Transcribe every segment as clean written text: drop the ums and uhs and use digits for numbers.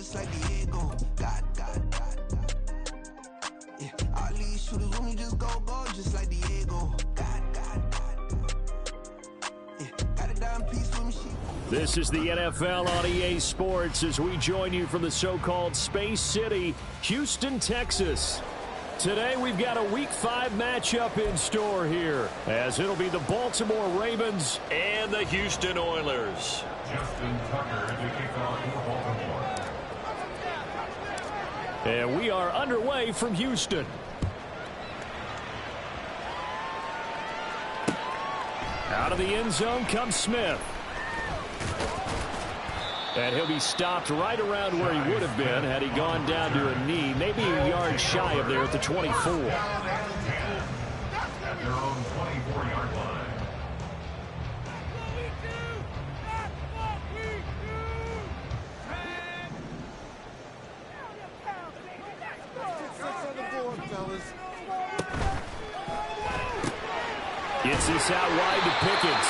just like Diego. God. Yeah, all these shooters when we just go just like Diego. God. Yeah, got a dime piece with me. This is the NFL on EA Sports as we join you from the so-called Space City, Houston, Texas. Today we've got a Week 5 matchup in store here, as it'll be the Baltimore Ravens and the Houston Oilers. Justin Tucker to kick off for Baltimore. And we are underway from Houston. Out of the end zone comes Smith. And he'll be stopped right around where he would have been had he gone down to a knee, maybe a yard shy of there at the 24. At their own 24-yard line. Gets this out wide to Pickens.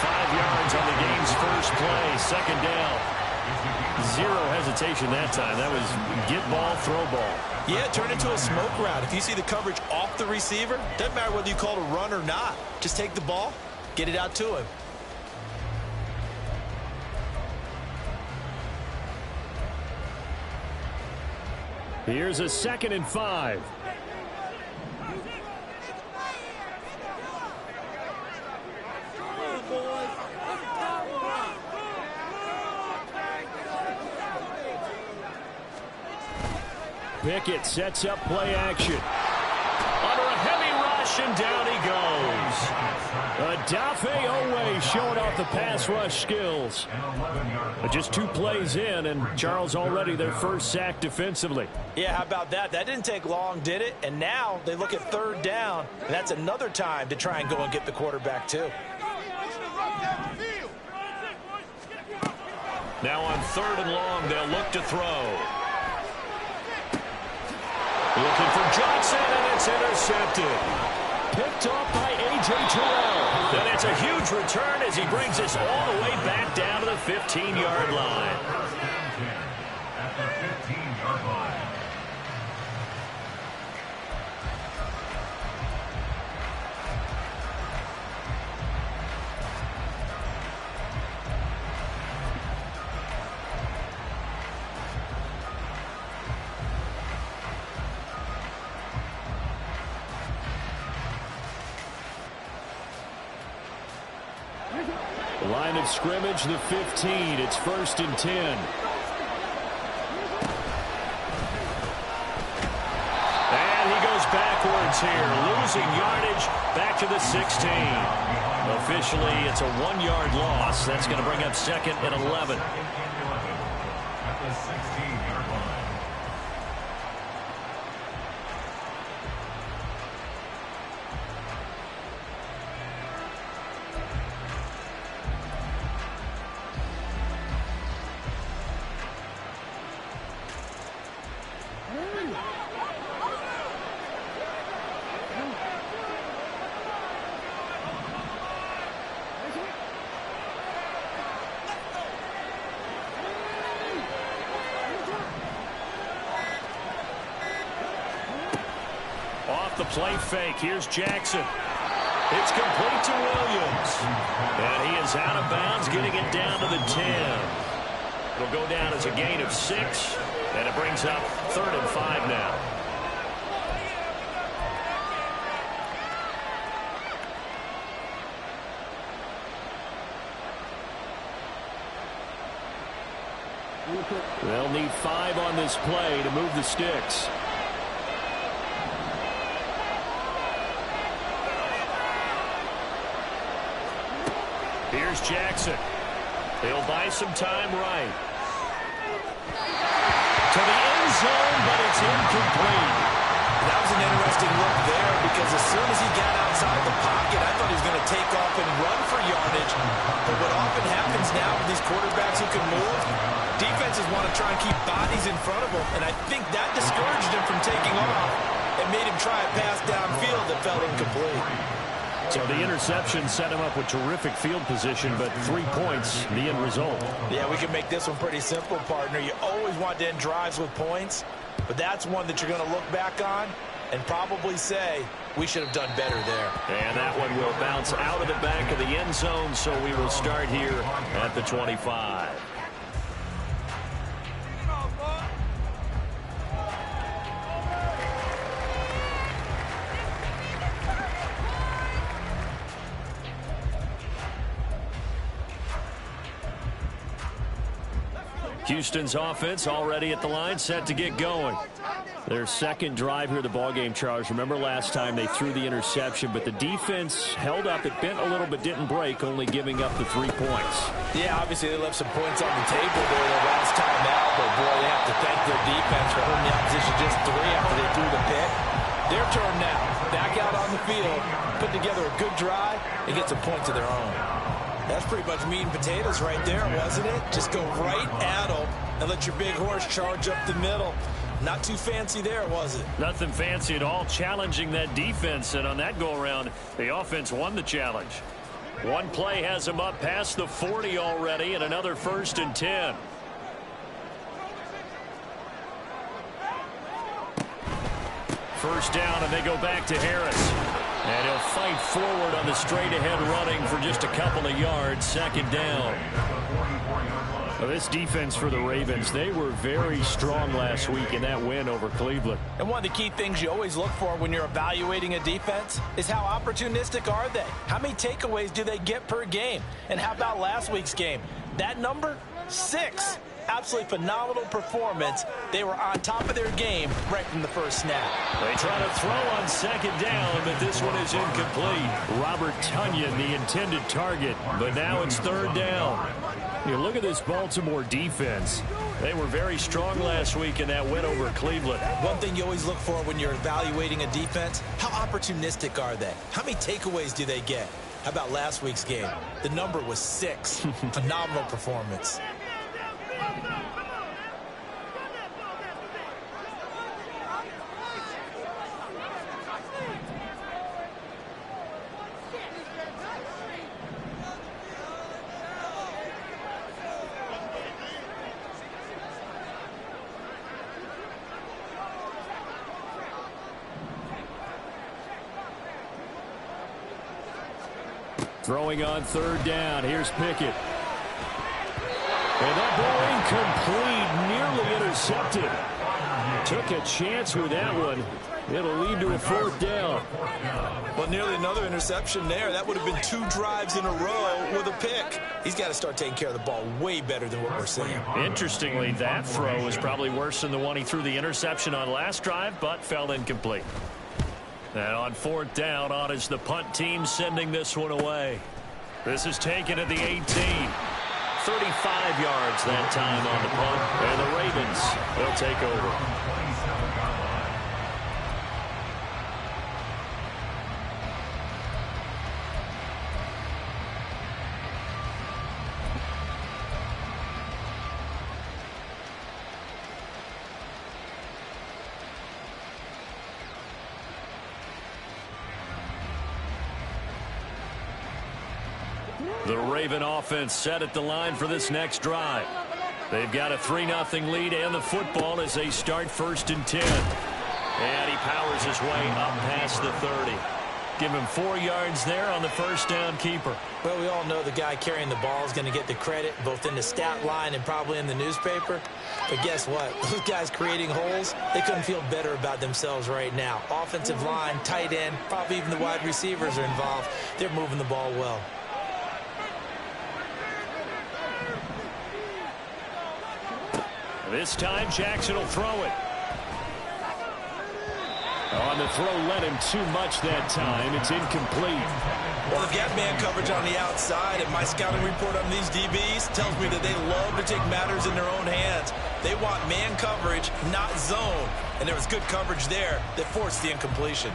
5 yards on the game's first play. Second down. Zero hesitation that time. That was get ball, throw ball. Yeah, turn into a smoke route. If you see the coverage off the receiver, doesn't matter whether you call it a run or not. Just take the ball, get it out to him. Here's a 2nd and 5. Pickett sets up play action. Under a heavy rush, and down he goes. Adafe Owe showing off the pass rush skills. But just 2 plays in, and Charles already their first sack defensively. Yeah, how about that? That didn't take long, did it? And now they look at 3rd down, and that's another time to try and go and get the quarterback, too. Now on 3rd and long, they'll look to throw. Looking for Johnson, and it's intercepted. Picked off by A.J. Terrell. And it's a huge return as he brings us all the way back down to the 15-yard line. At the 15-yard line. Line of scrimmage, the 15. It's 1st and 10. And he goes backwards here, losing yardage back to the 16. Officially, it's a 1-yard loss. That's going to bring up 2nd and 11. At the 16-yard line. Off the play fake, here's Jackson. It's complete to Williams. And he is out of bounds, getting it down to the 10. It'll go down as a gain of 6, and it brings up 3rd and 5 now. They'll need 5 on this play to move the sticks. Here's Jackson. He'll buy some time right. To the end zone, but it's incomplete. That was an interesting look there because as soon as he got outside the pocket, I thought he was going to take off and run for yardage. But what often happens now with these quarterbacks who can move, defenses want to try and keep bodies in front of them, and I think that discouraged him from taking off and made him try a pass downfield that felt incomplete. So the interception set him up with terrific field position, but 3 points, the end result. Yeah, we can make this one pretty simple, partner. You always want to end drives with points, but that's one that you're going to look back on and probably say, we should have done better there. And that one will bounce out of the back of the end zone, so we will start here at the 25. Houston's offense already at the line, set to get going. Their second drive here, the ballgame, Charles. Remember last time they threw the interception, but the defense held up. It bent a little but didn't break, only giving up the 3 points. Yeah, obviously they left some points on the table there the last time out, but boy, they have to thank their defense for holding the opposition just 3 after they threw the pick. Their turn now. Back out on the field, put together a good drive, and get some points of their own. That's pretty much meat and potatoes right there, wasn't it? Just go right at them and let your big horse charge up the middle. Not too fancy there, was it? Nothing fancy at all, challenging that defense, and on that go-around, the offense won the challenge. One play has them up past the 40 already, and another 1st and 10. First down, and they go back to Harris. And he'll fight forward on the straight-ahead running for just a couple of yards. 2nd down. Well, this defense for the Ravens, they were very strong last week in that win over Cleveland. And one of the key things you always look for when you're evaluating a defense is how opportunistic are they? How many takeaways do they get per game? And how about last week's game? That number? 6. Absolutely phenomenal performance. They were on top of their game right from the first snap. They try to throw on 2nd down, but this one is incomplete. Robert Tonyan, the intended target, but now it's 3rd down. You look at this Baltimore defense. They were very strong last week in that win over Cleveland. One thing you always look for when you're evaluating a defense, how opportunistic are they? How many takeaways do they get? How about last week's game? The number was 6. Phenomenal performance. Throwing on 3rd down. Here's Pickett. And that ball incomplete, nearly intercepted. Took a chance with that one. It'll lead to a 4th down. Well, nearly another interception there. That would have been 2 drives in a row with a pick. He's got to start taking care of the ball way better than what we're seeing. Interestingly, that throw is probably worse than the one he threw the interception on last drive, but fell incomplete. And on 4th down, on is the punt team sending this one away. This is taken at the 18. 35 yards that time on the punt. And the Ravens will take over. The Raven offense set at the line for this next drive. They've got a 3-0 lead and the football as they start 1st and 10. And he powers his way up past the 30. Give him 4 yards there on the 1st down keeper. Well, we all know the guy carrying the ball is going to get the credit both in the stat line and probably in the newspaper. But guess what? Those guys creating holes, they couldn't feel better about themselves right now. Offensive line, tight end, probably even the wide receivers are involved. They're moving the ball well. This time, Jackson will throw it. On the throw, led him too much that time. It's incomplete. Well, they've got man coverage on the outside, and my scouting report on these DBs tells me that they love to take matters in their own hands. They want man coverage, not zone. And there was good coverage there that forced the incompletion.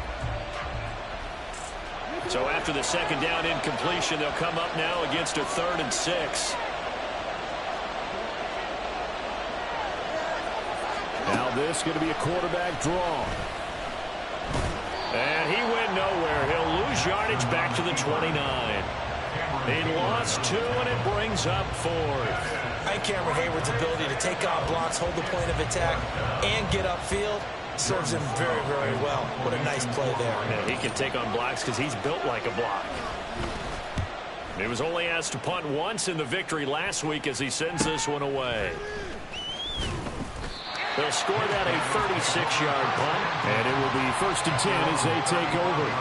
So after the 2nd down incompletion, they'll come up now against a 3rd and 6. Now this is going to be a quarterback draw. And he went nowhere. He'll lose yardage back to the 29. He lost 2, and it brings up 4th. And Cameron Hayward's ability to take on blocks, hold the point of attack, and get upfield serves him very, very well. What a nice play there. Yeah, he can take on blocks because he's built like a block. He was only asked to punt once in the victory last week as he sends this one away. They'll score that a 36-yard punt, and it will be 1st and 10 as they take over.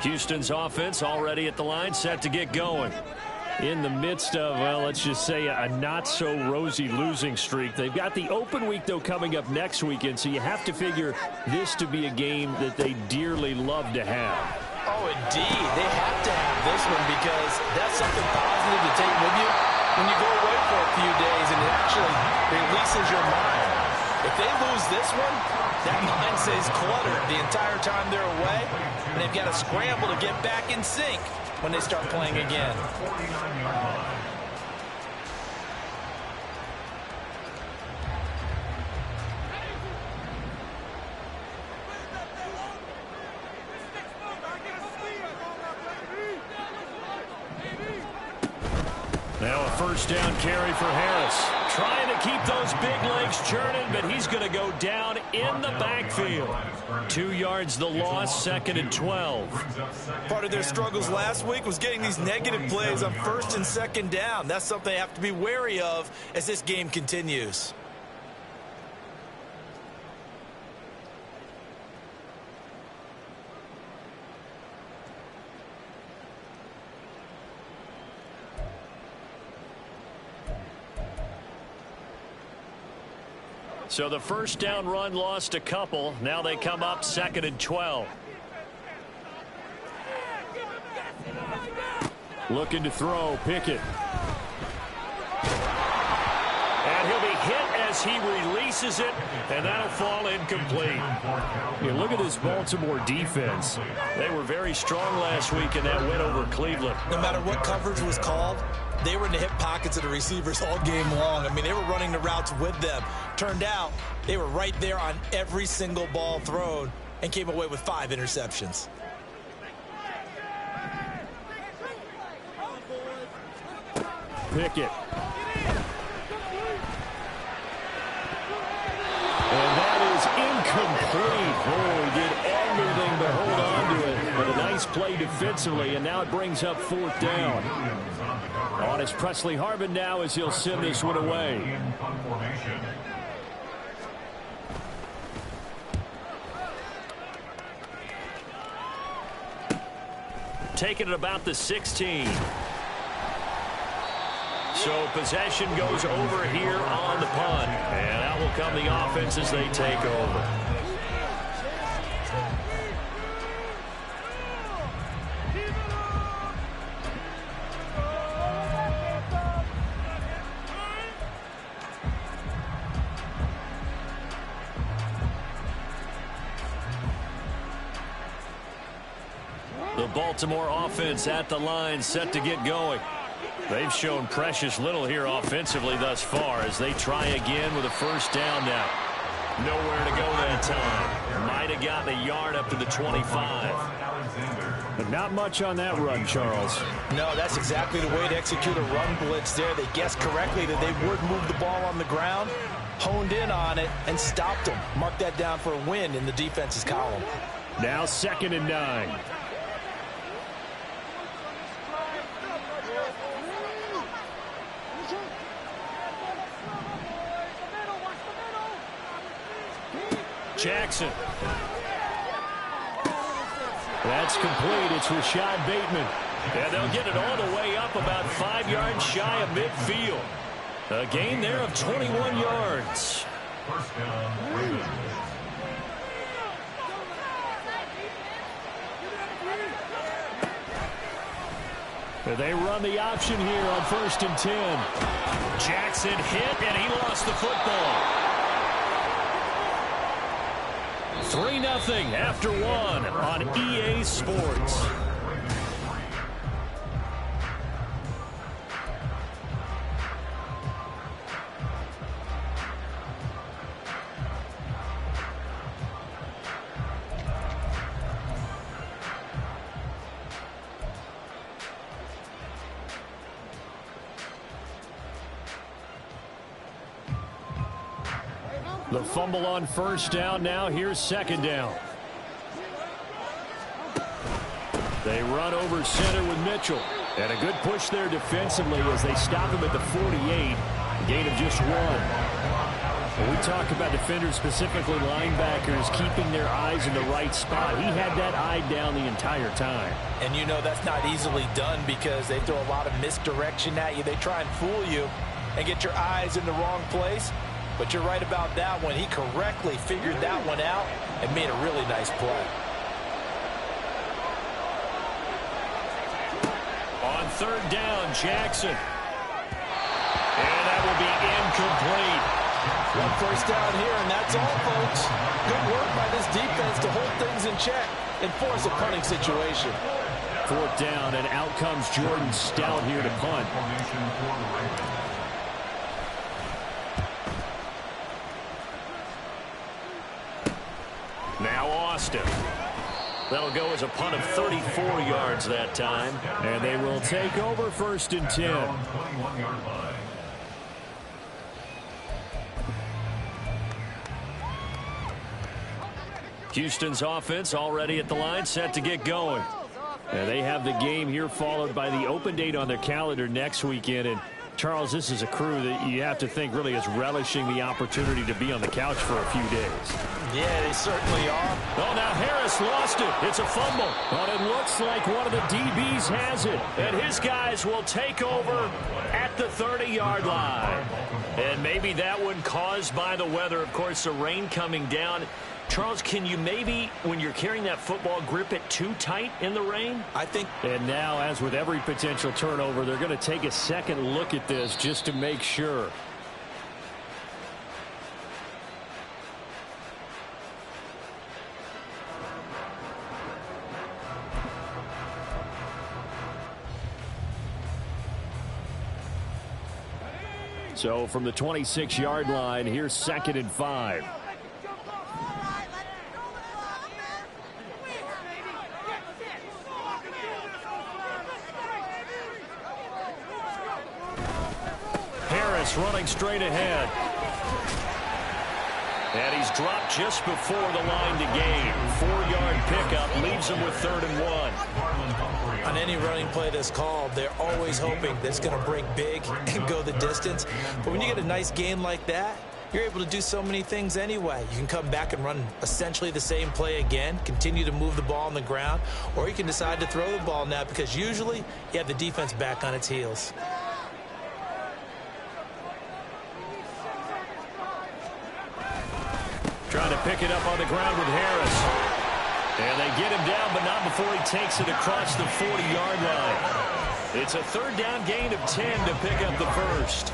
Houston's offense already at the line, set to get going. In the midst of, well, let's just say a not-so-rosy losing streak. They've got the open week, though, coming up next weekend, so you have to figure this to be a game that they dearly love to have. Oh, indeed. They have to have this one because that's something positive to take with you when you go away for a few days, and it actually releases your mind. If they lose this one, that mind stays cluttered the entire time they're away, and they've got to scramble to get back in sync when they start playing again. Now a 1st down carry for Harris. Trying to keep those big legs churning, but he's going to go down in the backfield. 2 yards the loss, 2nd and 12. Part of their struggles last week was getting these negative plays on 1st and 2nd down. That's something they have to be wary of as this game continues. So the 1st down run lost a couple. Now they come up 2nd and 12. Looking to throw, Pickett. And he'll be hit as he releases it, and that'll fall incomplete. You look at this Baltimore defense. They were very strong last week in that win over Cleveland. No matter what coverage was called, they were in the hip pockets of the receivers all game long. I mean, they were running the routes with them. Turned out they were right there on every single ball thrown and came away with 5 interceptions. Pickett. And that is incomplete. Oh, he did everything to hold on to it. But a nice play defensively, and now it brings up 4th down. On is Presley Harvin now as he'll send this one away. Taking it about the 16. So possession goes over here on the punt. And out will come the offense as they take over. The Baltimore offense at the line, set to get going. They've shown precious little here offensively thus far as they try again with a 1st down now. Nowhere to go that time. Might have gotten a yard up to the 25. But not much on that run, Charles. No, that's exactly the way to execute a run blitz there. They guessed correctly that they would move the ball on the ground, honed in on it, and stopped them. Mark that down for a win in the defense's column. Now 2nd and 9. Jackson. That's complete. It's Rashad Bateman. And they'll get it all the way up about 5 yards shy of midfield. A gain there of 21 yards. 1st down, Ravens. They run the option here on 1st and 10. Jackson hit, and he lost the football. 3-0 after one on EA Sports. The fumble on first down. Now here's second down. They run over center with Mitchell. And a good push there defensively as they stop him at the 48. Gain of just one. When we talk about defenders, specifically linebackers, keeping their eyes in the right spot, he had that eye down the entire time. And you know that's not easily done because they throw a lot of misdirection at you. They try and fool you and get your eyes in the wrong place. But you're right about that one. He correctly figured that one out and made a really nice play. On third down, Jackson. And that will be incomplete. One first down here, and that's all, folks. Good work by this defense to hold things in check and force a punting situation. Fourth down, and out comes Jordan Stout here to punt. Now Austin. That'll go as a punt of 34 yards that time. And they will take over first and 10. Houston's offense already at the line, set to get going. And they have the game here followed by the open date on their calendar next weekend. And Charles, this is a crew that you have to think really is relishing the opportunity to be on the couch for a few days. Yeah, they certainly are. Oh, now Harris lost it. It's a fumble. But it looks like one of the DBs has it. And his guys will take over at the 30-yard line. And maybe that one caused by the weather. Of course, the rain coming down. Charles, can you maybe, when you're carrying that football, grip it too tight in the rain? I think. And now, as with every potential turnover, they're going to take a second look at this just to make sure. So from the 26-yard line, here's 2nd and 5. Harris running straight ahead. And he's dropped just before the line to gain. 4-yard pickup leaves him with 3rd and 1. On any running play that's called, they're always hoping that it's going to break big and go the distance. But when you get a nice gain like that, you're able to do so many things anyway. You can come back and run essentially the same play again, continue to move the ball on the ground, or you can decide to throw the ball now because usually you have the defense back on its heels. Trying to pick it up on the ground with Harris. And they get him down, but not before he takes it across the 40-yard line. It's a 3rd down gain of 10 to pick up the first.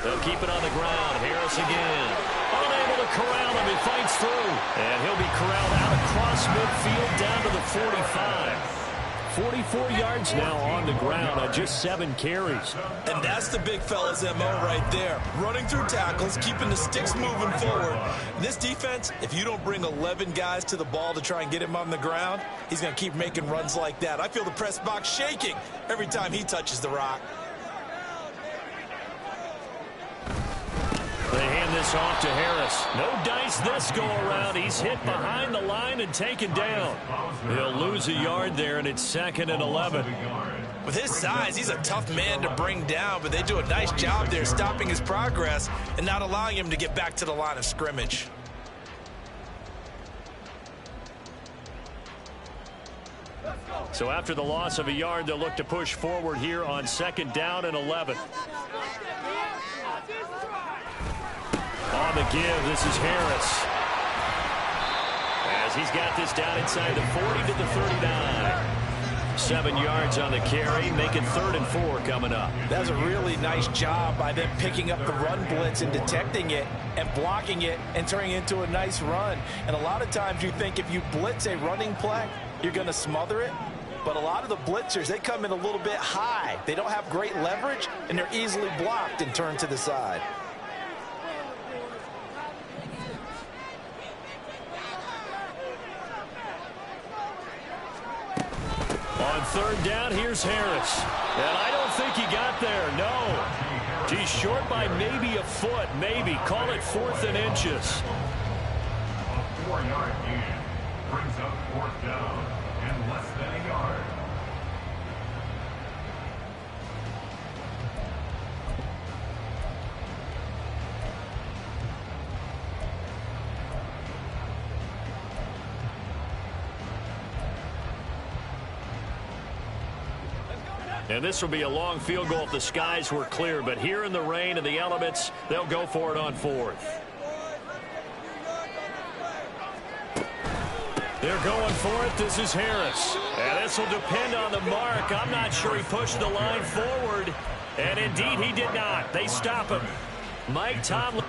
They'll keep it on the ground. Harris again. Unable to corral him. He fights through. And he'll be corralled out across midfield down to the 45. 44 yards now on the ground on just 7 carries. And that's the big fella's MO right there. Running through tackles, keeping the sticks moving forward. This defense, if you don't bring 11 guys to the ball to try and get him on the ground, he's going to keep making runs like that. I feel the press box shaking every time he touches the rock. They hand this off to Harris. No dice this go around. He's hit behind the line and taken down. He'll lose a yard there, and it's 2nd and 11. With his size, he's a tough man to bring down, but they do a nice job there stopping his progress and not allowing him to get back to the line of scrimmage. So after the loss of a yard, they'll look to push forward here on 2nd down and 11. On the give, this is Harris. And He's got this down inside the 40 to the 39. 7 yards on the carry, make it 3rd and 4 coming up. That's a really nice job by them picking up the run blitz and detecting it and blocking it and turning it into a nice run. And a lot of times you think if you blitz a running play, you're going to smother it. But a lot of the blitzers, they come in a little bit high. They don't have great leverage, and they're easily blocked and turned to the side. On 3rd down, here's Harris. And I don't think he got there, no. He's short by maybe a foot, maybe. Call it 4th and inches. A 4-yard gain brings up 4th down and less than a yard. And this will be a long field goal if the skies were clear. But here in the rain and the elements, they'll go for it on 4th. They're going for it. This is Harris. And this will depend on the mark. I'm not sure he pushed the line forward. And indeed, he did not. They stop him. Mike Tomlin.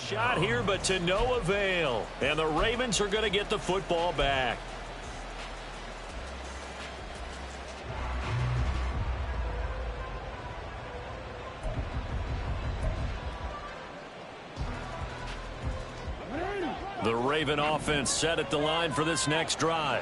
Shot here, but to no avail. And the Ravens are going to get the football back. The Raven offense set at the line for this next drive.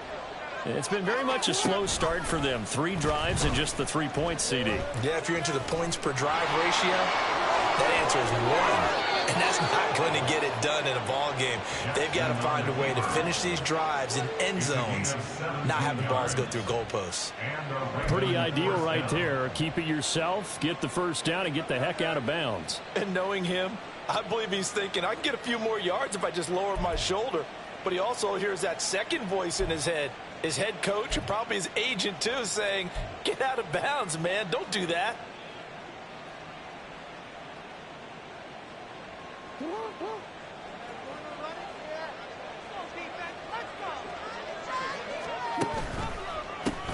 It's been very much a slow start for them. 3 drives and just the 3 points, CD. Yeah, if you're into the points per drive ratio, that answer is 1. And that's not going to get it done in a ball game. They've got to find a way to finish these drives in end zones, not having balls go through goalposts. Pretty ideal right there. Keep it yourself, get the first down, and get the heck out of bounds. And knowing him, I believe he's thinking, I can get a few more yards if I just lower my shoulder. But he also hears that second voice in his head. His head coach, or probably his agent too, saying, get out of bounds, man. Don't do that.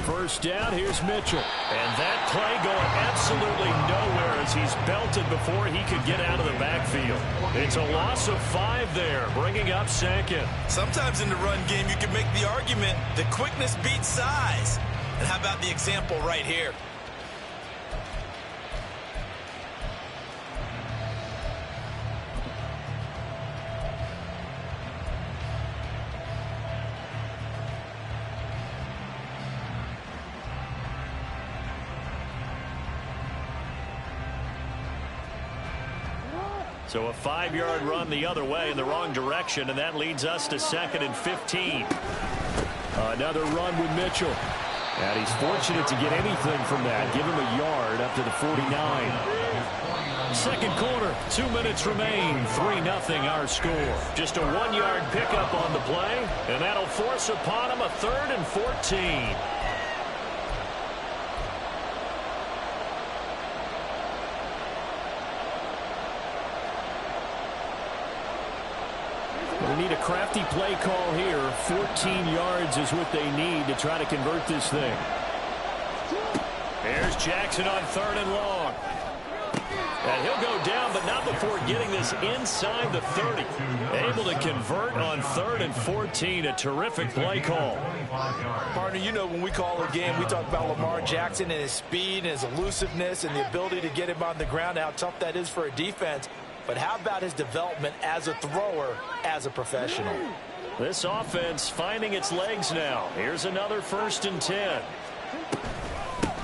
First down, here's Mitchell. And that play going absolutely nowhere as he's belted before he could get out of the backfield. It's a loss of 5 there, bringing up 2nd. Sometimes in the run game, you can make the argument that quickness beats size. And how about the example right here? So a 5-yard run the other way in the wrong direction, and that leads us to 2nd and 15. Another run with Mitchell. And he's fortunate to get anything from that. Give him a yard up to the 49. Second quarter, 2 minutes remain. 3-0 our score. Just a 1-yard pickup on the play, and that'll force upon him a 3rd and 14. They need a crafty play call here. 14 yards is what they need to try to convert this thing. There's Jackson on 3rd and long. And he'll go down, but not before getting this inside the 30. Able to convert on 3rd and 14. A terrific play call. Partner, you know when we call a game, we talk about Lamar Jackson and his speed and his elusiveness and the ability to get him on the ground, how tough that is for a defense. But how about his development as a thrower, as a professional? This offense finding its legs now. Here's another 1st and 10.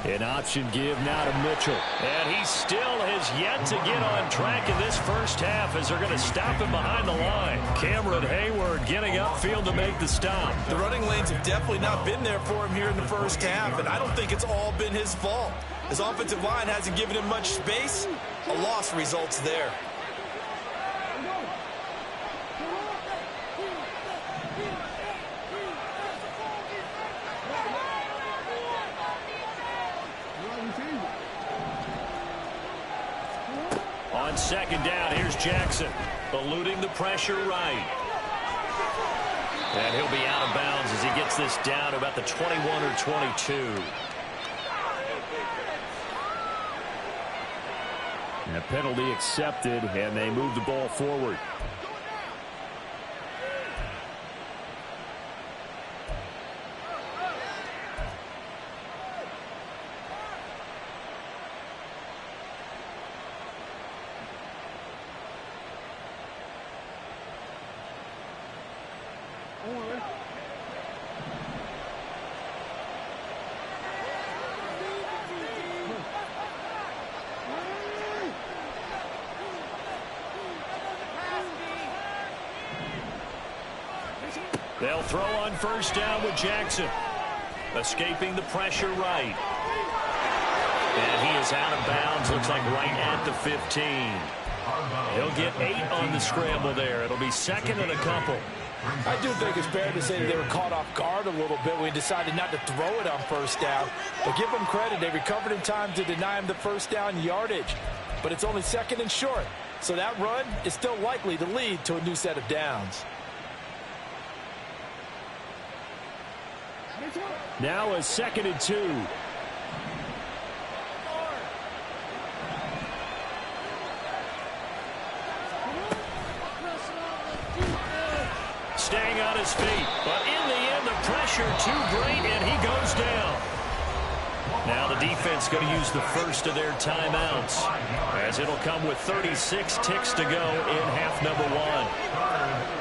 An option give now to Mitchell. And he still has yet to get on track in this first half as they're going to stop him behind the line. Cameron Hayward getting upfield to make the stop. The running lanes have definitely not been there for him here in the first half, and I don't think it's all been his fault. His offensive line hasn't given him much space. A loss results there. On second down, here's Jackson, eluding the pressure right. And he'll be out of bounds as he gets this down to about the 21 or 22. And a penalty accepted, and they move the ball forward. They'll throw on first down with Jackson. Escaping the pressure right. And he is out of bounds. Looks like right at the 15. He'll get 8 on the scramble there. It'll be second and a couple. I do think it's fair to say that they were caught off guard a little bit when we decided not to throw it on first down. But give them credit. They recovered in time to deny him the first down yardage. But it's only second and short. So that run is still likely to lead to a new set of downs. Now a second and 2. Staying on his feet, but in the end the pressure too great and he goes down. Now the defense going to use the first of their timeouts as it'll come with 36 ticks to go in half number 1.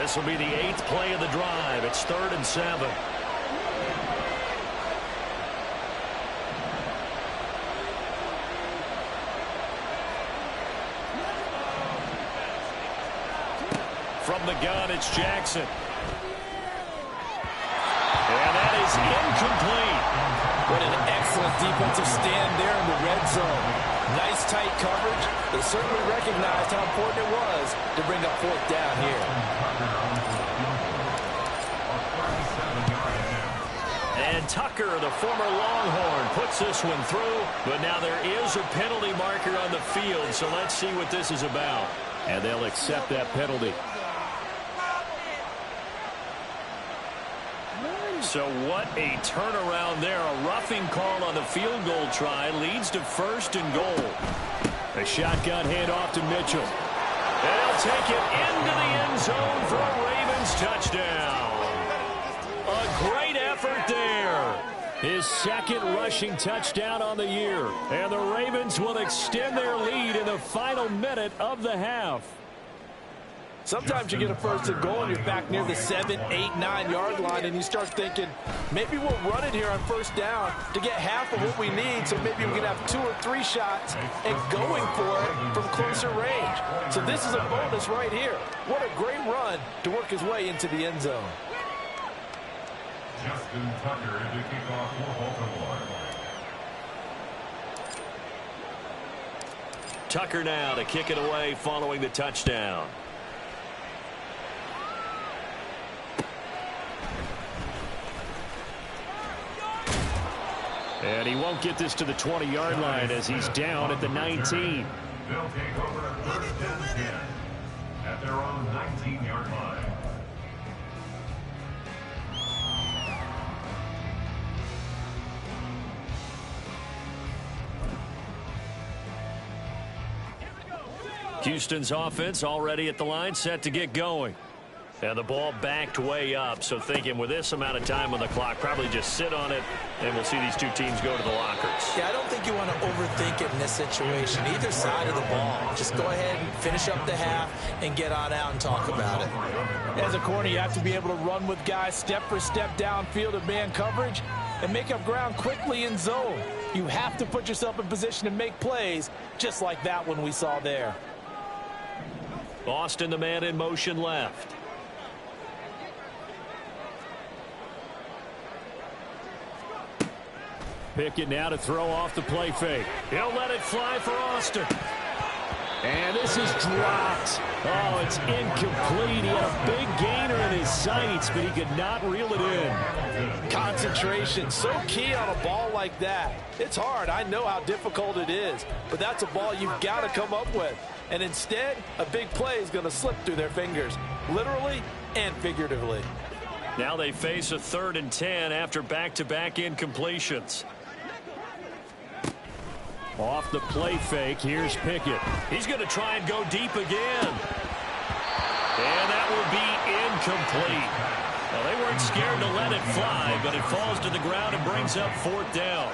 This will be the 8th play of the drive. It's 3rd and 7. From the gun, it's Jackson. And that is incomplete. What an excellent defensive stand there in the red zone. Nice tight coverage. They certainly recognized how important it was to bring up 4th down here. And Tucker, the former Longhorn, puts this one through. But now there is a penalty marker on the field, so let's see what this is about. And they'll accept that penalty. So what a turnaround there. A roughing call on the field goal try leads to 1st and goal. A shotgun handoff to Mitchell. And he'll take it into the end zone for a Ravens touchdown. A great effort there. His 2nd rushing touchdown on the year. And the Ravens will extend their lead in the final minute of the half. Sometimes you get a 1st and goal and you're back near the 7, 8, 9 yard line and you start thinking, maybe we'll run it here on 1st down to get half of what we need, so maybe we can have 2 or 3 shots and going for it from closer range. So this is a bonus right here. What a great run to work his way into the end zone. Justin Tucker to kick off for Baltimore. Tucker now to kick it away following the touchdown. And he won't get this to the 20-yard line as he's down at the 19. They'll take over 1st and 10 at their own 19-yard line. Houston's offense already at the line, set to get going. And the ball backed way up, so thinking with this amount of time on the clock, probably just sit on it, and we'll see these two teams go to the lockers. Yeah, I don't think you want to overthink it in this situation. Either side of the ball. Just go ahead and finish up the half and get on out and talk about it. As a corner, you have to be able to run with guys step for step downfield of man coverage and make up ground quickly in zone. You have to put yourself in position to make plays, just like that one we saw there. Austin, the man in motion left. Pickett now to throw off the play fake. He'll let it fly for Austin. And this is dropped. Oh, it's incomplete. He had a big gainer in his sights, but he could not reel it in. Concentration, so key on a ball like that. It's hard. I know how difficult it is, but that's a ball you've got to come up with. And instead, a big play is going to slip through their fingers, literally and figuratively. Now they face a 3rd and 10 after back-to-back incompletions. Off the play fake, here's Pickett. He's going to try and go deep again. And that will be incomplete. Well, they weren't scared to let it fly, but it falls to the ground and brings up 4th down.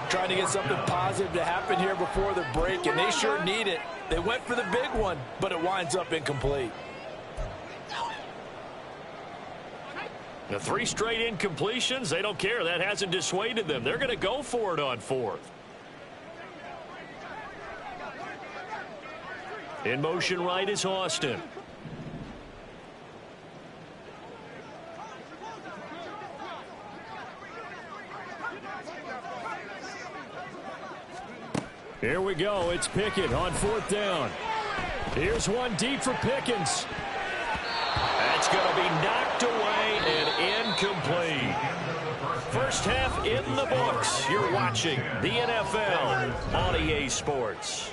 Trying to get something positive to happen here before the break, and they sure need it. They went for the big one, but it winds up incomplete. The 3 straight incompletions, they don't care. That hasn't dissuaded them. They're going to go for it on 4th. In motion right is Austin. Here we go. It's Pickett on 4th down. Here's one deep for Pickens. That's going to be knocked away and incomplete. First half in the books. You're watching the NFL on EA Sports.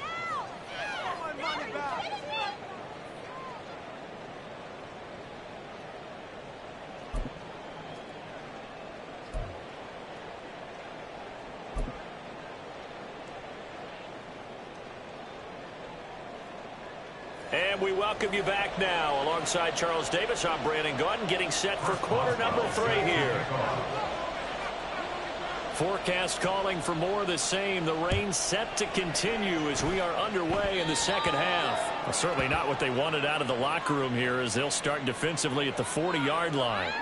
And we welcome you back now. Alongside Charles Davis, I'm Brandon Gordon, getting set for quarter number 3 here. Forecast calling for more of the same. The rain set to continue as we are underway in the second half. Well, certainly not what they wanted out of the locker room here as they'll start defensively at the 40-yard line.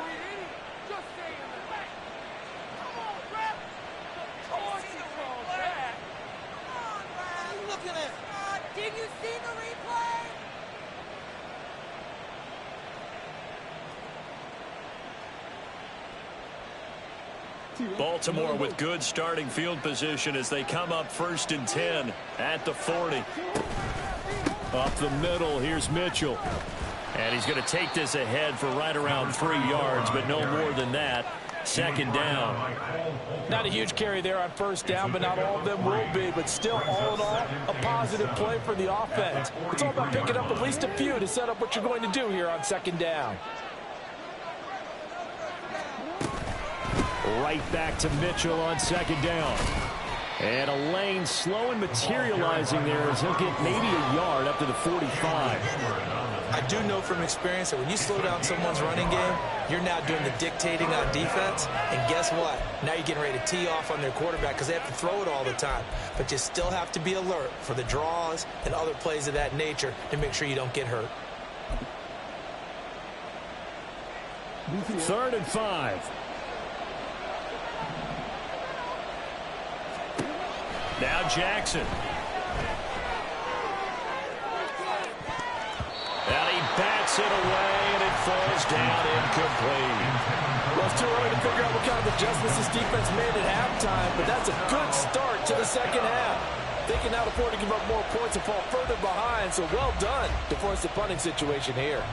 Baltimore with good starting field position as they come up 1st and 10 at the 40. Up the middle, here's Mitchell. And he's going to take this ahead for right around 3 yards, but no more than that. 2nd down. Not a huge carry there on 1st down, but not all of them will be. But still, all in all, a positive play for the offense. It's all about picking up at least a few to set up what you're going to do here on 2nd down. Right back to Mitchell on 2nd down. And a lane slow and materializing there as he'll get maybe a yard up to the 45. I do know from experience that when you slow down someone's running game, you're now doing the dictating on defense. And guess what? Now you're getting ready to tee off on their quarterback because they have to throw it all the time. But you still have to be alert for the draws and other plays of that nature to make sure you don't get hurt. 3rd and 5. Now Jackson. And he bats it away, and it falls down incomplete. Well, it's too early to figure out what kind of adjustments this defense made at halftime, but that's a good start to the second half. They can now afford to give up more points and fall further behind, so well done to force the punting situation here.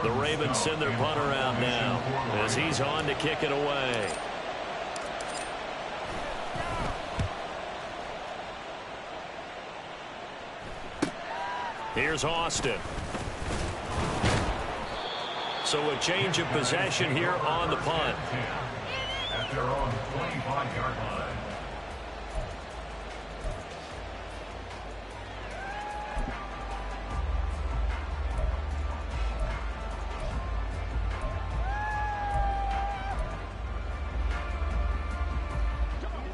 The Ravens send their punter out now as he's on to kick it away. Here's Austin. So a change of possession here on the punt. At their own 25-yard line.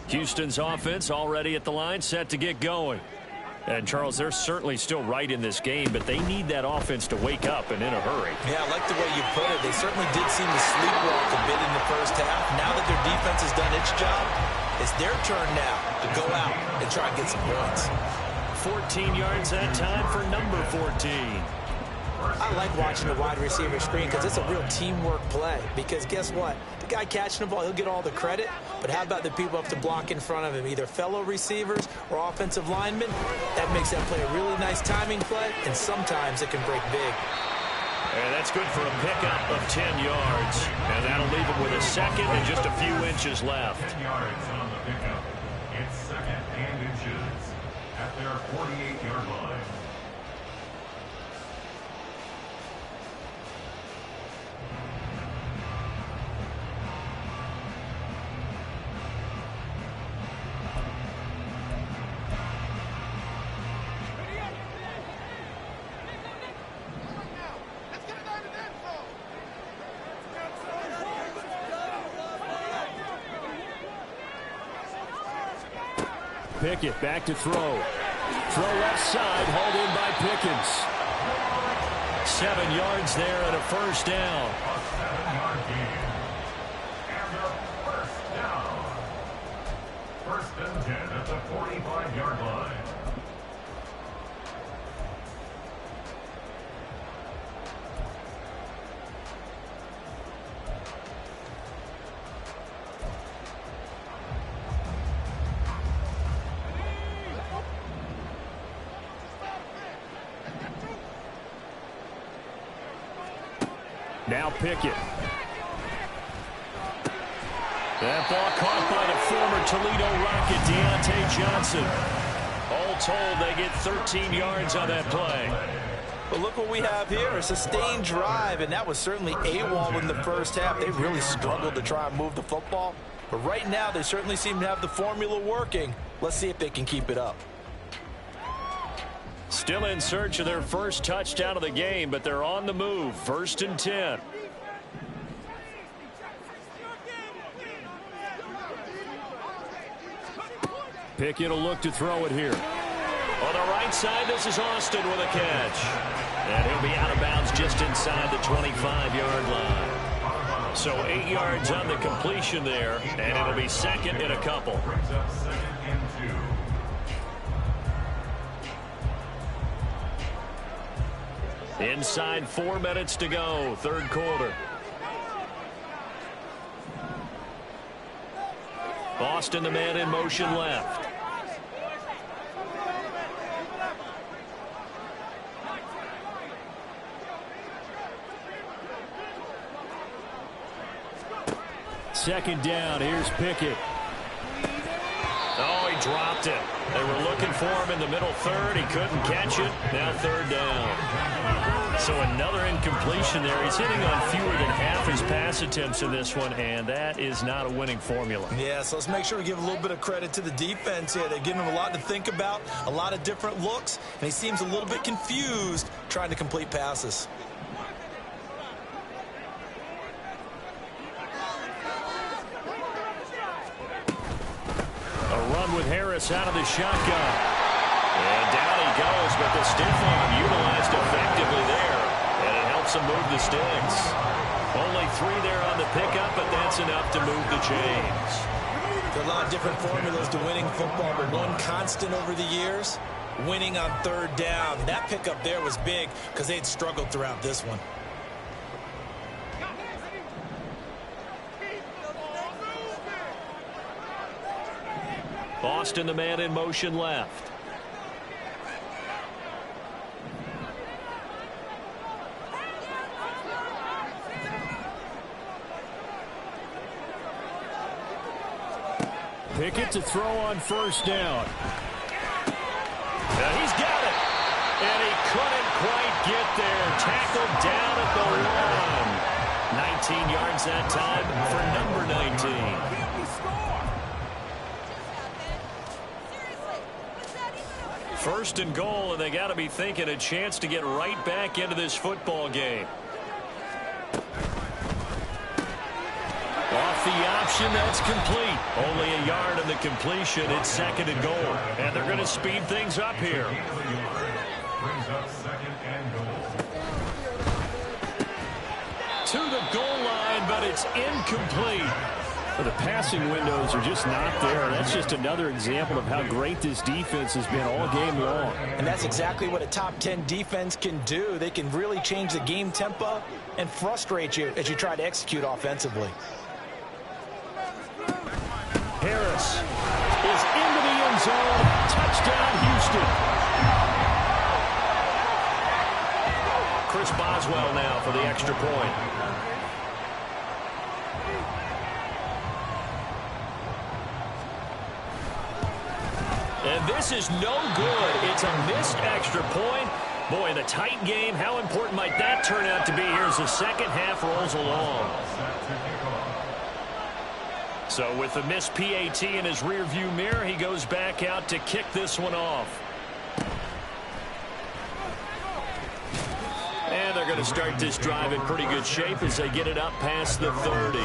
Houston's offense already at the line, set to get going. And, Charles, they're certainly still right in this game, but they need that offense to wake up and in a hurry. Yeah, I like the way you put it. They certainly did seem to sleepwalk a bit in the first half. Now that their defense has done its job, it's their turn now to go out and try and get some points. 14 yards that time for number 14. I like watching the wide receiver screen because it's a real teamwork play. Because guess what? The guy catching the ball, he'll get all the credit. But how about the people up to block in front of him, either fellow receivers or offensive linemen? That makes that play a really nice timing play, and sometimes it can break big. And that's good for a pickup of 10 yards. And that'll leave him with a second and just a few inches left. 10 yards on the pickup. It's second and inches at their 48-yard line. Pickett back to throw. Throw left side, hauled in by Pickens. 7 yards there and a first down. A 7-yard gain. And a first down. First and 10 at the 45-yard line. Now Pickett. That ball caught by the former Toledo Rocket, Deontay Johnson. All told, they get 13 yards on that play. But look what we have here, a sustained drive, and that was certainly AWOL in the first half. They really struggled to try and move the football. But right now, they certainly seem to have the formula working. Let's see if they can keep it up. Still in search of their first touchdown of the game, but they're on the move. First and 10. Pickett will look to throw it here. On the right side, this is Austin with a catch. And he'll be out of bounds just inside the 25-yard line. So 8 yards on the completion there, and it'll be second and a couple. Brings up second and 2. Inside 4 minutes to go, third quarter. Boston, the man in motion left. Second down, here's Pickett. Oh, he dropped it. They were looking for him in the middle third. He couldn't catch it. Now third down. So another incompletion there. He's hitting on fewer than half his pass attempts in this one, and that is not a winning formula. Yeah, so let's make sure we give a little bit of credit to the defense here. They're giving him a lot to think about, a lot of different looks, and he seems a little bit confused trying to complete passes. A run with Harris out of the shotgun. And down he goes, but the stiff arm utilized effectively there. And it helps him move the sticks. Only 3 there on the pickup, but that's enough to move the chains. There are a lot of different formulas to winning football, but one constant over the years, winning on third down. That pickup there was big because they'd struggled throughout this one. Boston, the man in motion left. Pickett to throw on first down. And he's got it. And he couldn't quite get there. Tackled down at the 1. that time for number 19. First and goal, and they got to be thinking a chance to get right back into this football game. Off the option, that's complete. Only a yard on the completion. It's second and goal. And they're going to speed things up here. Brings up second and goal. To the goal line, but it's incomplete. Well, the passing windows are just not there. That's just another example of how great this defense has been all game long. And that's exactly what a top 10 defense can do. They can really change the game tempo and frustrate you as you try to execute offensively. Harris is into the end zone. Touchdown, Houston. Chris Boswell now for the extra point. And this is no good. It's a missed extra point. Boy, in a tight game, how important might that turn out to be here as the second half rolls along? So with the missed PAT in his rearview mirror, he goes back out to kick this one off. And they're going to start this drive in pretty good shape as they get it up past the 30.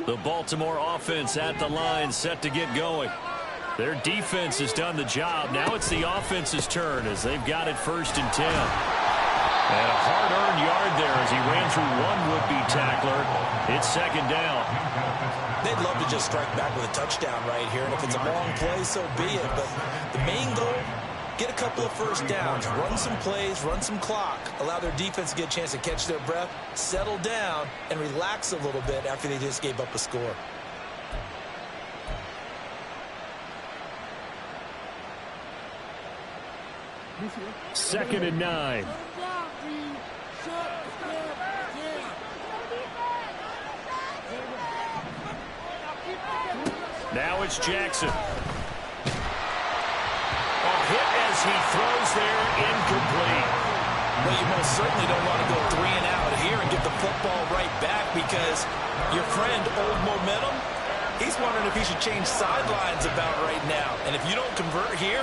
The Baltimore offense at the line, set to get going. Their defense has done the job. Now it's the offense's turn as they've got it 1st and 10. And a hard-earned yard there as he ran through one would-be tackler. It's second down. They'd love to just strike back with a touchdown right here, and if it's a long play, so be it. But the main goal, get a couple of first downs, run some plays, run some clock, allow their defense to get a chance to catch their breath, settle down, and relax a little bit after they just gave up a score. Second and 9. Now it's Jackson. A hit as he throws there, incomplete. Well, you most certainly don't want to go 3 and out here and get the football right back because your friend, Old Momentum, he's wondering if he should change sidelines about right now. And if you don't convert here,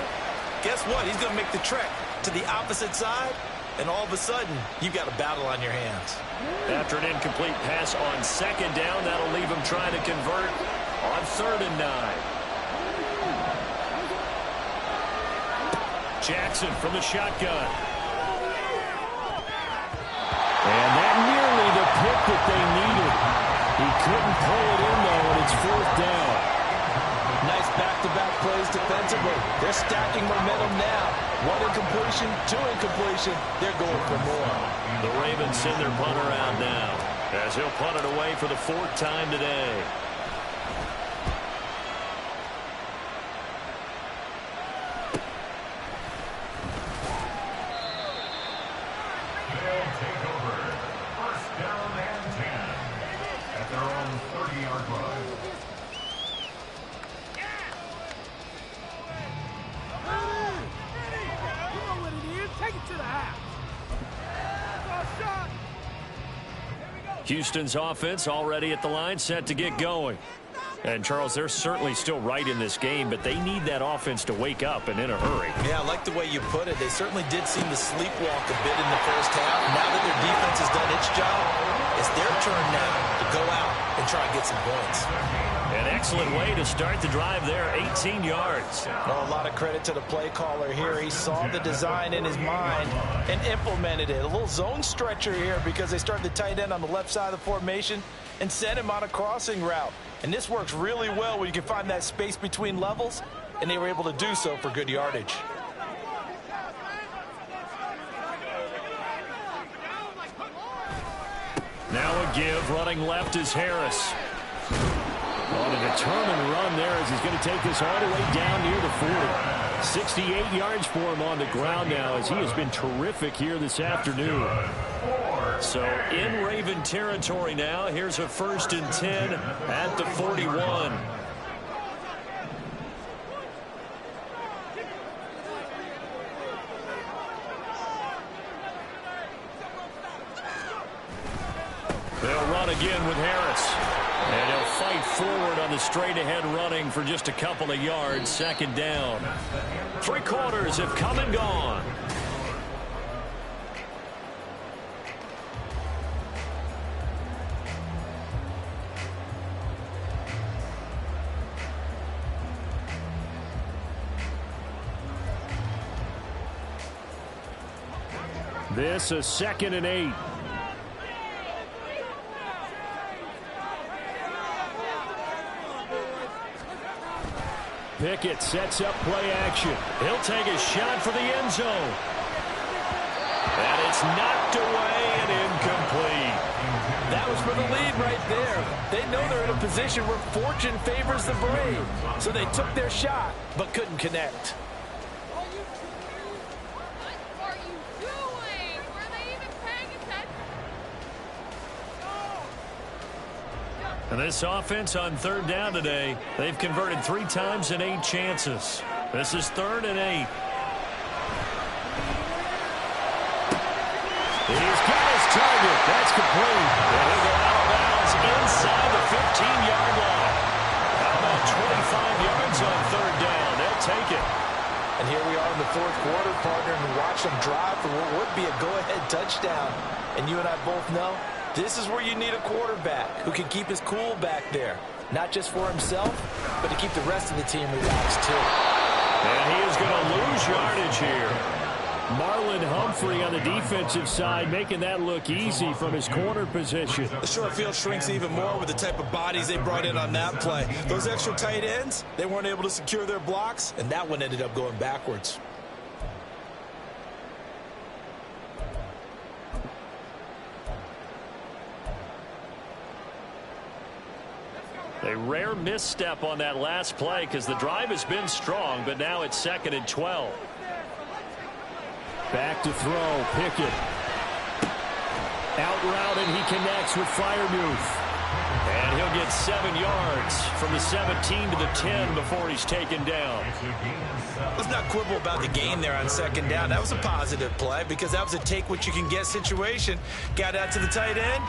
guess what? He's going to make the trek to the opposite side, and all of a sudden, you've got a battle on your hands. After an incomplete pass on second down, that'll leave him trying to convert on 3rd and 9. Jackson from the shotgun. And that nearly the pick that they needed. He couldn't pull it in, though, and it's 4th down. Nice back-to-back plays defensively. They're stacking momentum now. 1 incompletion, 2 incompletion. They're going for more. The Ravens send their punter out now as he'll punt it away for the 4th time today. They'll take over. 1st down and 10 at their own 30-yard line. Houston's offense already at the line, set to get going. And, Charles, they're certainly still right in this game, but they need that offense to wake up and in a hurry. Yeah, I like the way you put it. They certainly did seem to sleepwalk a bit in the first half. Now that their defense has done its job, it's their turn now to go out and try and get some points. An excellent way to start the drive there, 18 yards. Well, a lot of credit to the play caller here. He saw the design in his mind and implemented it. A little zone stretcher here because they started the tight end on the left side of the formation and sent him on a crossing route. And this works really well when you can find that space between levels, and they were able to do so for good yardage. Now a give, running left is Harris. On a determined run there as he's going to take this all the way down near the 40. 68 yards for him on the ground now as he has been terrific here this afternoon. So in Raven territory now. Here's a 1st and 10 at the 41. They'll run again with Harris. And he'll fight forward on the straight-ahead running for just a couple of yards. 2nd down. 3 quarters have come and gone. This is 2nd and 8. Pickett sets up play action. He'll take a shot for the end zone. And it's knocked away and incomplete. That was for the lead right there. They know they're in a position where fortune favors the brave. So they took their shot, but couldn't connect. And this offense on 3rd down today, they've converted 3 times in 8 chances. This is 3rd and 8. He's got his target. That's complete. And he'll go out of bounds inside the 15-yard line. How about 25 yards on 3rd down? They'll take it. And here we are in the 4th quarter, partner, and watch them drive for what would be a go-ahead touchdown. And you and I both know this is where you need a quarterback who can keep his cool back there. Not just for himself, but to keep the rest of the team relaxed, too. And he is going to lose yardage here. Marlon Humphrey on the defensive side making that look easy from his corner position. The short field shrinks even more with the type of bodies they brought in on that play. Those extra tight ends, they weren't able to secure their blocks, And that one ended up going backwards. A rare misstep on that last play because the drive has been strong, but now it's 2nd and 12. Back to throw. Pickett. Out route, and he connects with Freiermuth. And he'll get 7 yards from the 17 to the 10 before he's taken down. let's not quibble about the gain there on 2nd down. That was a positive play because that was a take-what-you-can-get situation. Got out to the tight end.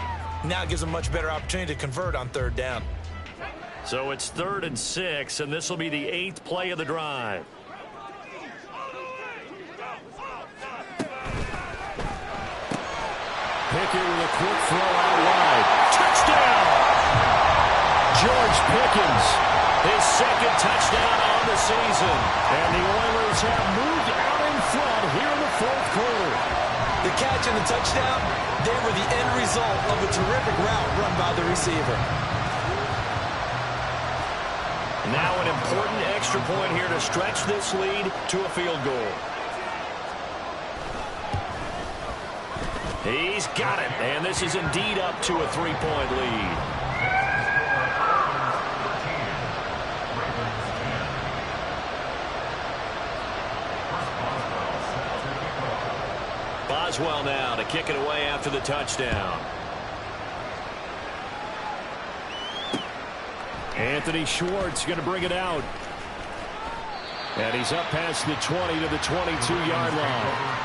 Now it gives a much better opportunity to convert on 3rd down. So it's 3rd and 6, and this will be the 8th play of the drive. Pickett with a quick throw out wide. Touchdown! George Pickens, his 2nd touchdown on the season. And the Oilers have moved out in front here in the 4th quarter. The catch and the touchdown, they were the end result of a terrific route run by the receiver. Now an important extra point here to stretch this lead to a field goal. He's got it, and this is indeed up to a 3-point lead. Boswell now to kick it away after the touchdown. Anthony Schwartz going to bring it out. And he's up past the 20 to the 22-yard line.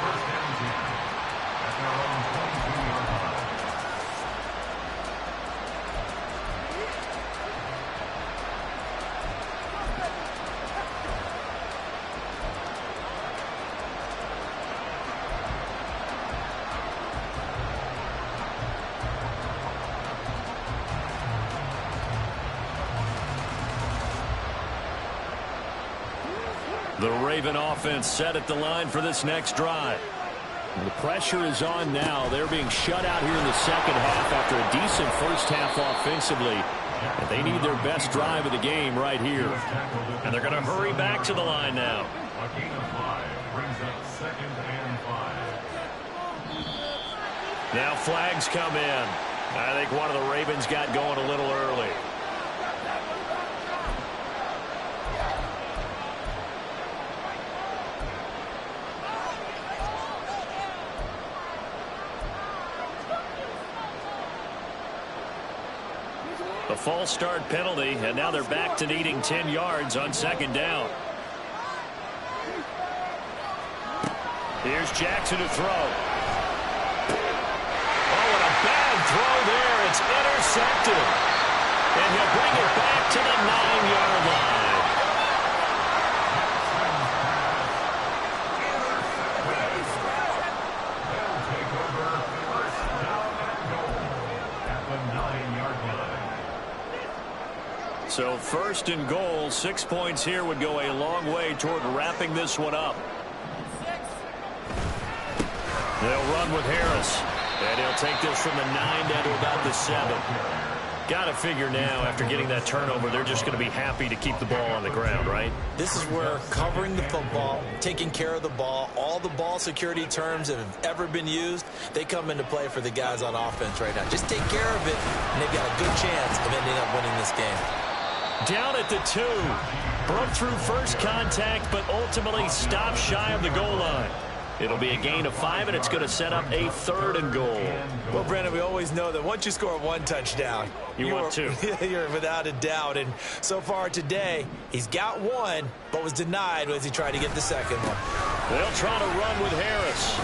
The Raven offense set at the line for this next drive. And the pressure is on now. They're being shut out here in the 2nd half after a decent first half offensively. And they need their best drive of the game right here. And they're going to hurry back to the line now. A gain of 5 brings up 2nd and 5. Now flags come in. I think one of the Ravens got going a little early. A false start penalty, and now they're back to needing 10 yards on second down. Here's Jackson to throw. Oh, and a bad throw there. It's intercepted. And he'll bring it back to the 9-yard line. So first and goal, 6 points here would go a long way toward wrapping this one up. They'll run with Harris. And he'll take this from the 9 down to about the 7. Got to figure now, after getting that turnover, they're just going to be happy to keep the ball on the ground, right? This is where covering the football, taking care of the ball, all the ball security terms that have ever been used, they come into play for the guys on offense right now. Just take care of it, and they've got a good chance of ending up winning this game. Down at the 2. Broke through first contact, but ultimately stopped shy of the goal line. It'll be a gain of 5, and it's going to set up a 3rd and goal. Well, Brandon, we always know that once you score one touchdown, want 2. You're without a doubt. And so far today, he's got 1, but was denied as he tried to get the second one. They'll try to run with Harris.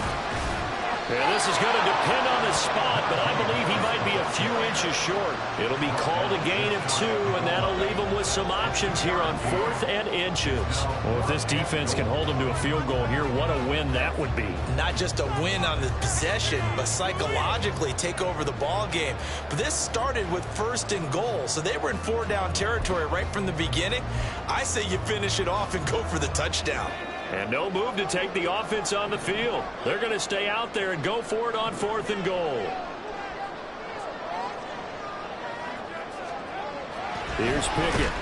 And this is going to depend on the spot, but I believe he might be a few inches short. It'll be called a gain of 2, and that'll leave him with some options here on 4th and inches. Well, if this defense can hold him to a field goal here, what a win that would be. Not just a win on the possession, but psychologically take over the ball game. But this started with 1st and goal, so they were in 4-down territory right from the beginning. I say you finish it off and go for the touchdown. And no move to take the offense on the field. They're going to stay out there and go for it on 4th and goal. Here's Pickett.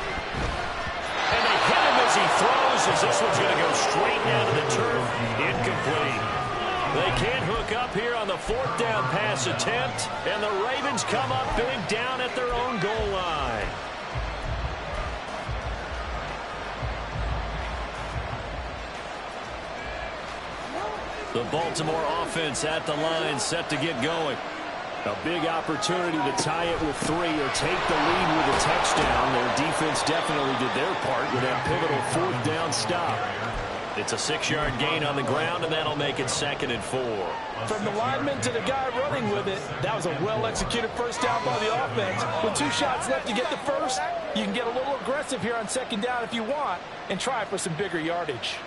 And they hit him as he throws, as this one's going to go straight down to the turf. Incomplete. They can't hook up here on the 4th down pass attempt, and the Ravens come up big down at their own goal line. The Baltimore offense at the line, set to get going. A big opportunity to tie it with 3 or take the lead with a touchdown. Their defense definitely did their part with that pivotal 4th down stop. It's a 6-yard gain on the ground, and that'll make it 2nd and 4. From the lineman to the guy running with it, that was a well-executed first down by the offense. With 2 shots left to get the first, you can get a little aggressive here on 2nd down if you want and try for some bigger yardage.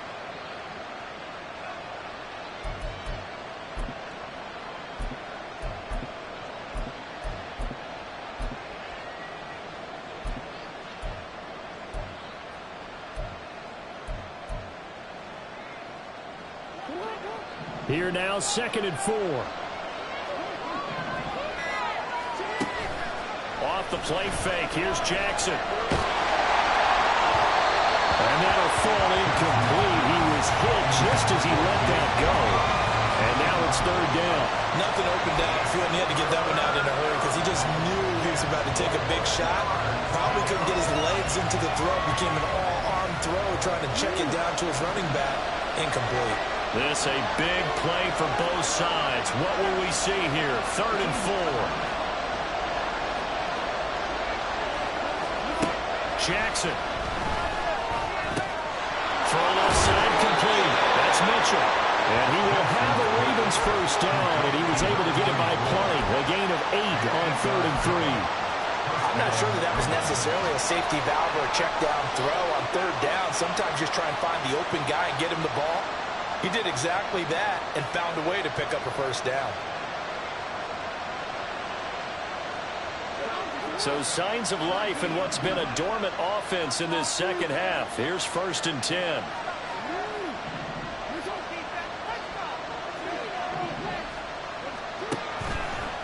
Here now, 2nd and 4. Off the play fake, here's Jackson. And that'll fall incomplete. He was hit just as he let that go. And now it's 3rd down. Nothing open downfield, and he had to get that one out in a hurry because he just knew he was about to take a big shot. Probably couldn't get his legs into the throw. Became an all-arm throw, trying to check it down to his running back. Incomplete. This a big play for both sides. What will we see here? 3rd and 4. Jackson. Throw left side complete. That's Mitchell. And he will have a Ravens first down, and he was able to get it by play. A gain of 8 on 3rd and 3. I'm not sure that was necessarily a safety valve or a check down throw on 3rd down. Sometimes just try and find the open guy and get him the ball. He did exactly that and found a way to pick up a first down. So signs of life in what's been a dormant offense in this second half. Here's 1st and 10.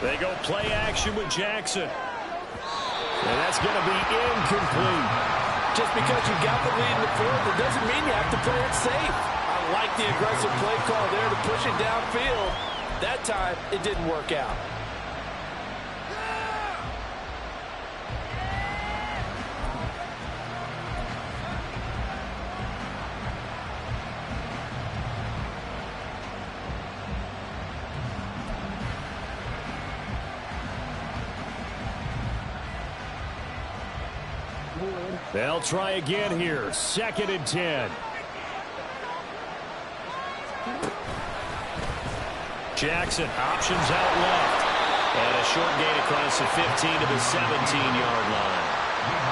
They go play action with Jackson. And that's going to be incomplete. Just because you got the lead in the 4th, it doesn't mean you have to play it safe. I like the aggressive play call there to push it downfield. That time, it didn't work out. They'll try again here. 2nd and 10. Jackson options out left. And a short gain across the 15 to the 17-yard line.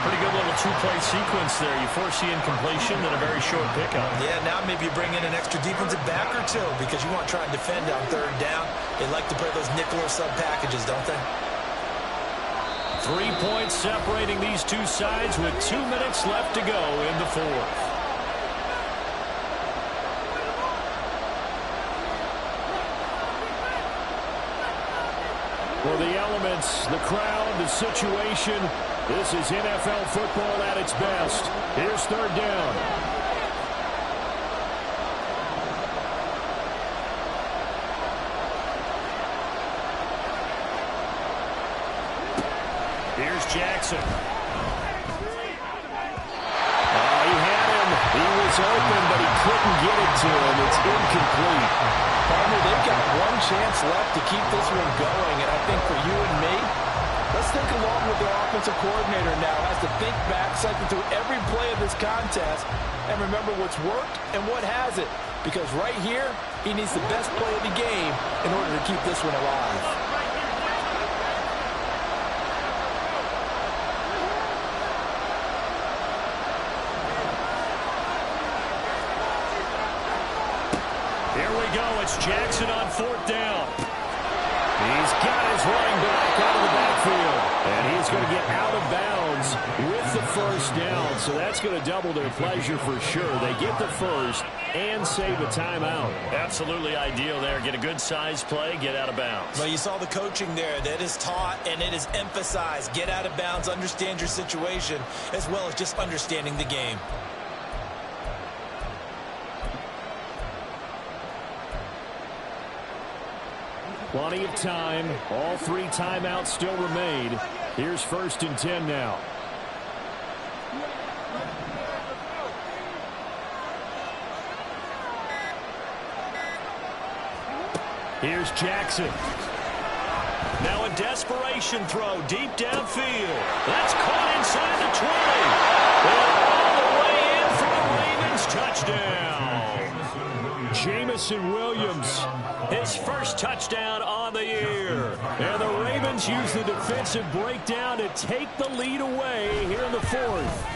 Pretty good little two-play sequence there. You force the incompletion, then a very short pickup. Yeah, now maybe you bring in an extra defensive back or two because you want to try and defend on 3rd down. They like to play those nickel or sub packages, don't they? 3 points separating these two sides with 2 minutes left to go in the 4th. For the elements, the crowd, the situation, this is NFL football at its best. Here's 3rd down. Here's Jackson. He had him. He was open, but he couldn't get it to him. It's incomplete. Partner, they've got one chance left to keep this one going, and I think for you and me, let's think along with their offensive coordinator now. Has to think back, cycle through every play of this contest, and remember what's worked and what hasn't. Because right here, he needs the best play of the game in order to keep this one alive. It's Jackson on 4th down. He's got his running back out of the backfield. And he's going to get out of bounds with the 1st down. So that's going to double their pleasure for sure. They get the 1st and save a timeout. Absolutely ideal there. Get a good size play, get out of bounds. Well, you saw the coaching there. That is taught and it is emphasized. Get out of bounds, understand your situation, as well as just understanding the game. Plenty of time. All 3 timeouts still remain. Here's 1st and 10 now. Here's Jackson. Now a desperation throw deep downfield. That's caught inside the 20. And all the way in for the Ravens touchdown. Jamison Williams, his first touchdown on the year. And the Ravens use the defensive breakdown to take the lead away here in the 4th.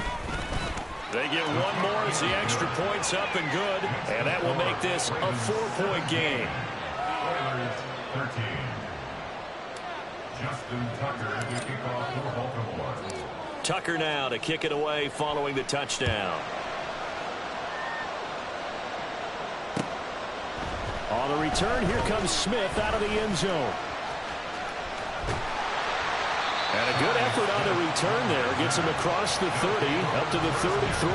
They get one more as the extra point's up and good. And that will make this a 4-point game. 13. Justin Tucker to kick off for Baltimore. Tucker now to kick it away following the touchdown. On the return, here comes Smith out of the end zone. And a good effort on the return there. Gets him across the 30, up to the 33.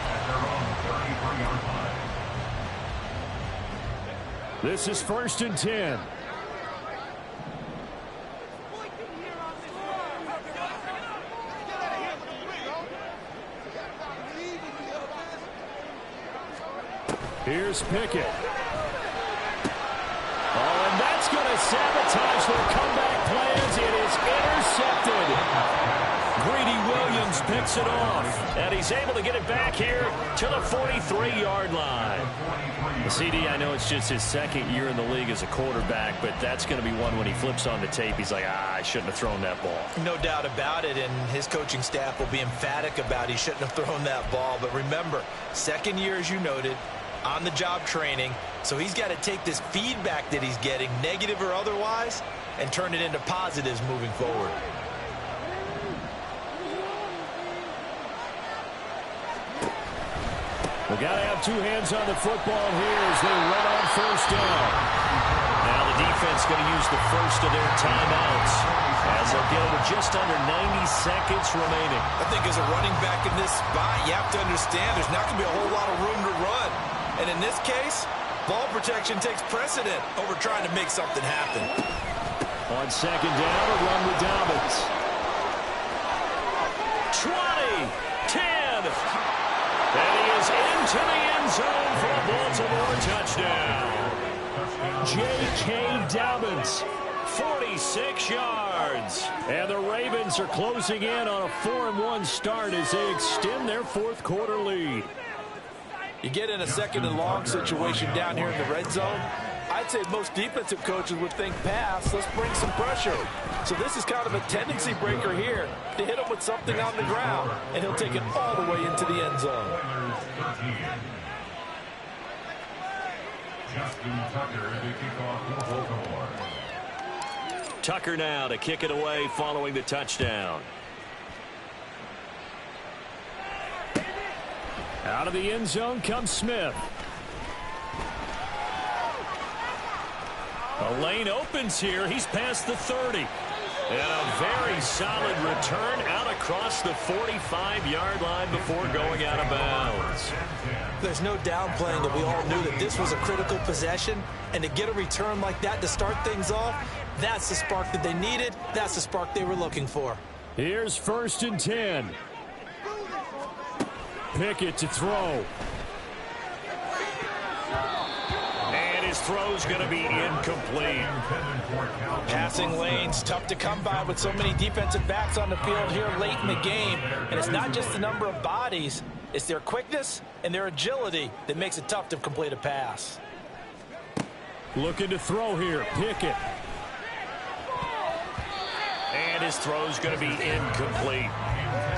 At their own 33-yard line. This is 1st and 10. Here's Pickett. Oh, and that's going to sabotage their comeback plans. It is intercepted. Greedy Williams picks it off. And he's able to get it back here to the 43-yard line. The CD, I know it's just his 2nd year in the league as a quarterback, but that's going to be one when he flips on the tape. He's like, I shouldn't have thrown that ball. No doubt about it, and his coaching staff will be emphatic about he shouldn't have thrown that ball. But remember, 2nd year, as you noted, on-the-job training, so he's got to take this feedback that he's getting, negative or otherwise, and turn it into positives moving forward. We've got to have 2 hands on the football here as they run on 1st down. Now the defense going to use the first of their timeouts as they'll get it with just under 90 seconds remaining. I think as a running back in this spot, you have to understand there's not going to be a whole lot of room to run. And in this case, ball protection takes precedent over trying to make something happen. On 2nd down, a run with Dobbins. 20, 10. And he is into the end zone for a Baltimore touchdown. J.K. Dobbins, 46 yards. yards. And the Ravens are closing in on a 4-1 start as they extend their fourth quarter lead. You get in a second and long situation down here in the red zone. I'd say most defensive coaches would think pass. Let's bring some pressure. So this is kind of a tendency breaker here to hit him with something on the ground, and he'll take it all the way into the end zone. Justin Tucker to kick off for Baltimore. Tucker now to kick it away following the touchdown. Out of the end zone comes Smith. The lane opens here. He's past the 30. And a very solid return out across the 45-yard line before going out of bounds. There's no downplaying that we all knew that this was a critical possession, and to get a return like that to start things off, that's the spark that they needed. That's the spark they were looking for. Here's 1st and 10. Pickett to throw. And his throw's going to be incomplete. Passing lanes, tough to come by with so many defensive backs on the field here late in the game. And it's not just the number of bodies, it's their quickness and their agility that makes it tough to complete a pass. Looking to throw here, Pickett. And his throw's going to be incomplete.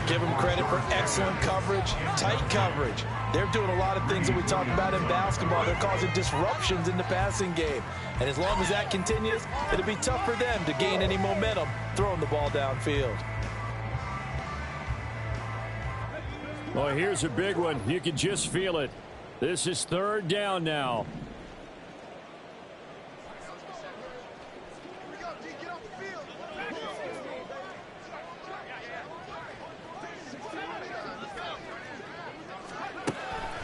Give them credit for excellent coverage, tight coverage. They're doing a lot of things that we talk about in basketball. They're causing disruptions in the passing game. And as long as that continues, it'll be tough for them to gain any momentum throwing the ball downfield. Well, here's a big one. You can just feel it. This is 3rd down now.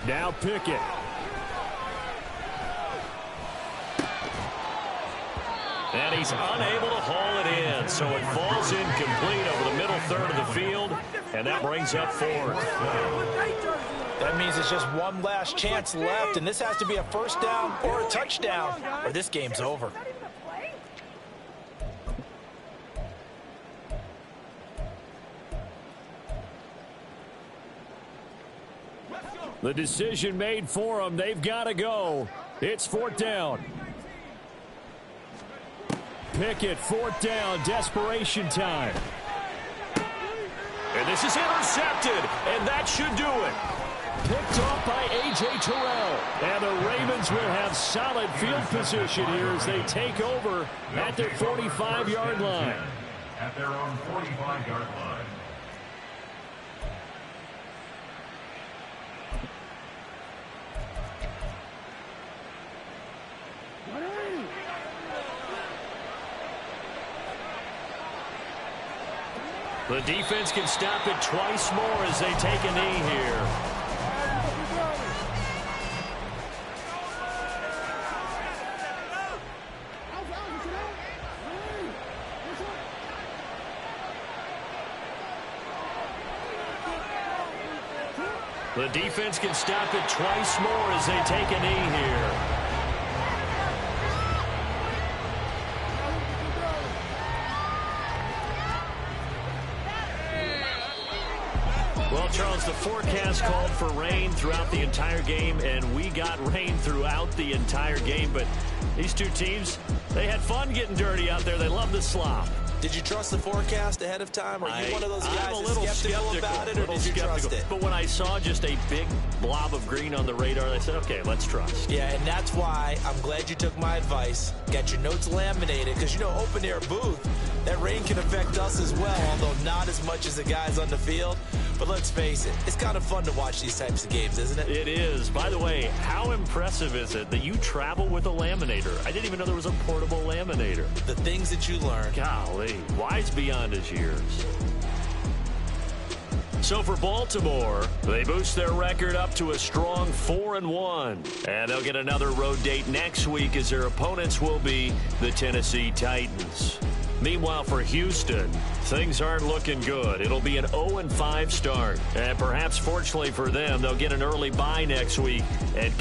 Now Pickett. And he's unable to haul it in, so it falls incomplete over the middle third of the field, and that brings up 4th. That means it's just one last chance left, and this has to be a 1st down or a touchdown, or this game's over. The decision made for them. They've got to go. It's 4th down. Pickett, 4th down, desperation time. And this is intercepted, and that should do it. Picked off by A.J. Terrell. And the Ravens will have solid field position here as they take over at their 45-yard line. At their own 45-yard line. The defense can stop it twice more as they take a knee here. The defense can stop it twice more as they take a knee here. Well, Charles, the forecast called for rain throughout the entire game, and we got rain throughout the entire game. But these two teams, they had fun getting dirty out there. They love the slop. Did you trust the forecast ahead of time? Are you one of those guys that's skeptical about it, or did you trust it? But when I saw just a big blob of green on the radar, I said, okay, let's trust. Yeah, and that's why I'm glad you took my advice. Got your notes laminated, because, you know, open-air booth, that rain can affect us as well, although not as much as the guys on the field. But let's face it, it's kind of fun to watch these types of games, isn't it? It is. By the way, how impressive is it that you travel with a laminator? I didn't even know there was a portable laminator. The things that you learn. Golly, wise beyond his years. So for Baltimore, they boost their record up to a strong 4-1. And they'll get another road date next week as their opponents will be the Tennessee Titans. Meanwhile, for Houston, things aren't looking good. It'll be an 0-5 start. And perhaps fortunately for them, they'll get an early bye next week and